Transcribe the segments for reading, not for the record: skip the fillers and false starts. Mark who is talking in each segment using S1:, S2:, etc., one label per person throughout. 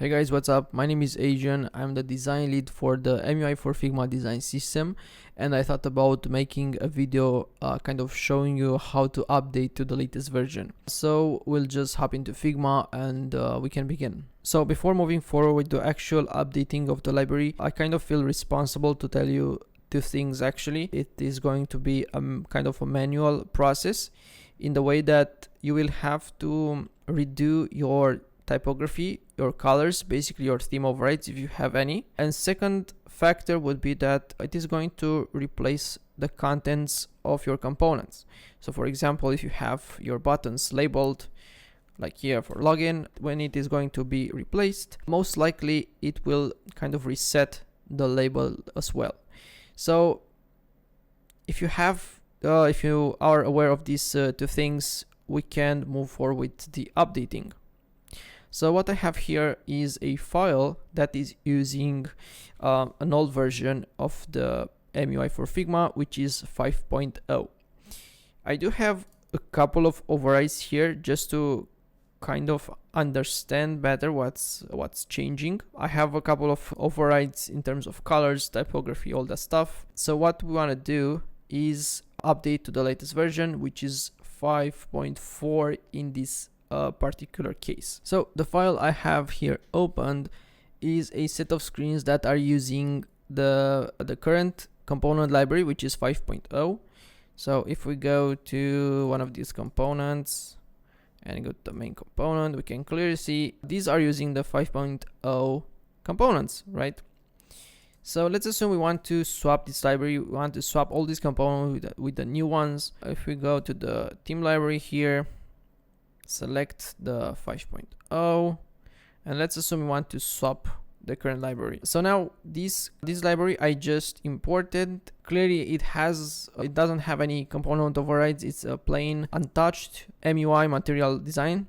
S1: Hey guys, what's up? My name is Adrian. I'm the design lead for the MUI for Figma design system, and I thought about making a video kind of showing you how to update to the latest version. So we'll just hop into Figma and we can begin. So before moving forward with the actual updating of the library, I kind of feel responsible to tell you two things actually. It is going to be kind of a manual process in the way that you will have to redo your typography, your colors, basically your theme overrides if you have any. And second factor would be that it is going to replace the contents of your components. So for example, if you have your buttons labeled like here for login, when it is going to be replaced, most likely it will kind of reset the label as well. So if you are aware of these two things, we can move forward with the updating. So what I have here is a file that is using an old version of the MUI for Figma, which is 5.0. I do have a couple of overrides here just to kind of understand better what's changing. I have a couple of overrides in terms of colors, typography, all that stuff. So what we want to do is update to the latest version, which is 5.4 in this particular case. So the file I have here opened is a set of screens that are using the current component library, which is 5.0. So if we go to one of these components and go to the main component, we can clearly see these are using the 5.0 components, right? So let's assume we want to swap this library. We want to swap all these components with the new ones. If we go to the theme library here, select the 5.0, and let's assume we want to swap the current library. So now this library I just imported, clearly it doesn't have any component overrides. It's a plain untouched MUI material design.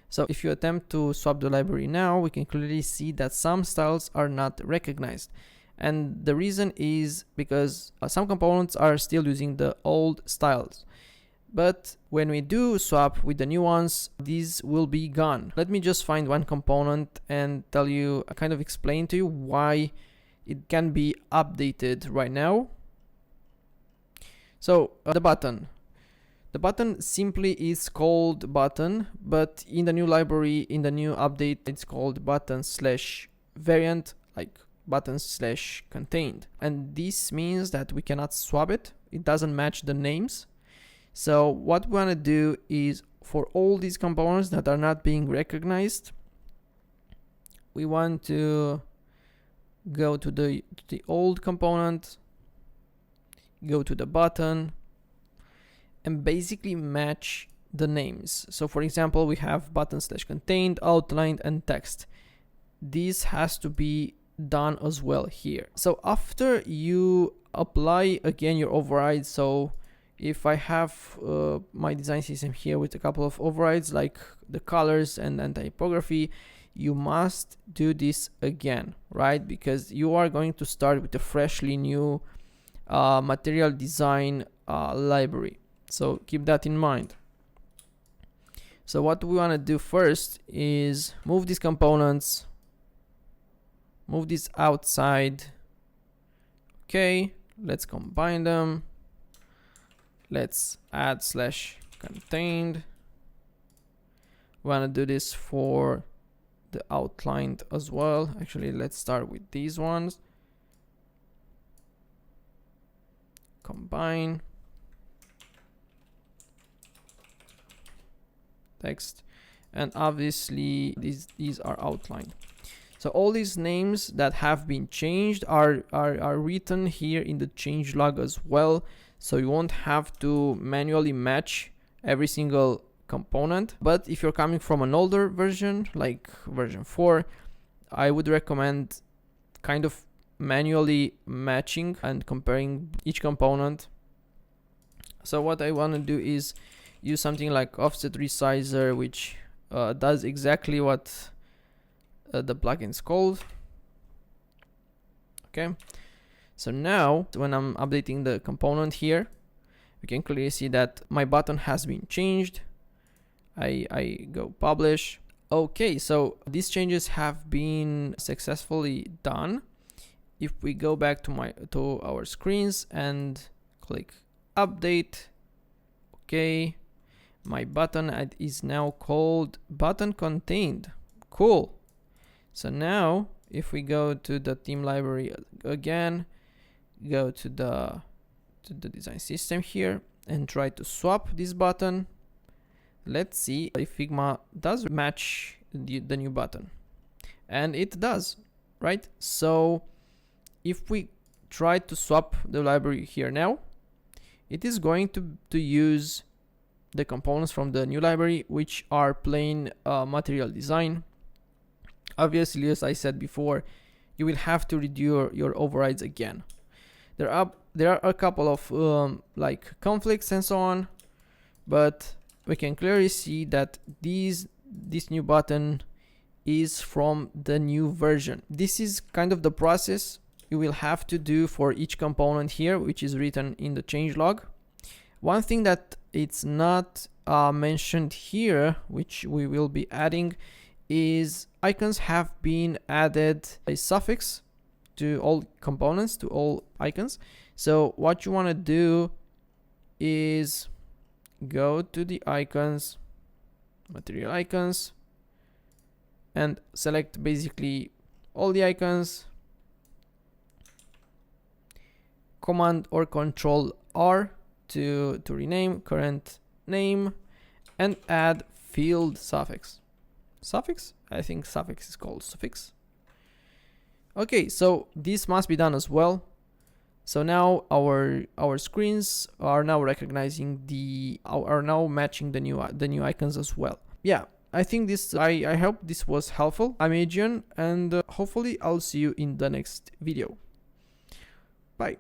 S1: So if you attempt to swap the library now, we can clearly see that some styles are not recognized. And the reason is because some components are still using the old styles. But when we do swap with the new ones, these will be gone. Let me just find one component and tell you, kind of explain to you why it can be updated right now. So the button simply is called button, but in the new library, in the new update, it's called button/variant, like button/contained. And this means that we cannot swap it. It doesn't match the names. So what we want to do is, for all these components that are not being recognized, we want to go to the old component, go to the button, and basically match the names. So for example, we have button/contained, outlined, and text. This has to be done as well here. So after you apply again your override, so if I have my design system here with a couple of overrides like the colors and typography, you must do this again, right? Because you are going to start with a freshly new material design library. So keep that in mind. So what we want to do first is move these components, move this outside. Okay, let's combine them. Let's add /contained. We want to do this for the outlined as well. Actually, let's start with these ones. Combine. Text. And obviously these are outlined. So all these names that have been changed are written here in the change log as well. So you won't have to manually match every single component. But if you're coming from an older version, like version 4, I would recommend kind of manually matching and comparing each component. So what I want to do is use something like offset resizer, which does exactly what the plugin is called. Okay. So now when I'm updating the component here, we can clearly see that my button has been changed. I go publish. Okay, so these changes have been successfully done. If we go back to our screens and click update, okay, my button is now called button contained. Cool. So now if we go to the theme library again, go to the design system here and try to swap this button. Let's see if Figma does match the new button. And it does, right? So if we try to swap the library here now, it is going to use the components from the new library, which are plain material design. Obviously, as I said before, you will have to redo your overrides again. There are a couple of like conflicts and so on, but we can clearly see that this new button is from the new version. This is kind of the process you will have to do for each component here, which is written in the changelog. One thing that it's not mentioned here, which we will be adding, is icons have been added a suffix to all components, to all icons. So what you want to do is go to the icons, material icons, and select basically all the icons, Command or Control R to rename current name, and add field suffix. Suffix? I think suffix is called suffix. Okay, so this must be done as well. So now our screens are now recognizing are now matching the new icons as well. Yeah, I think I hope this was helpful. I'm Adrian, and hopefully I'll see you in the next video. Bye.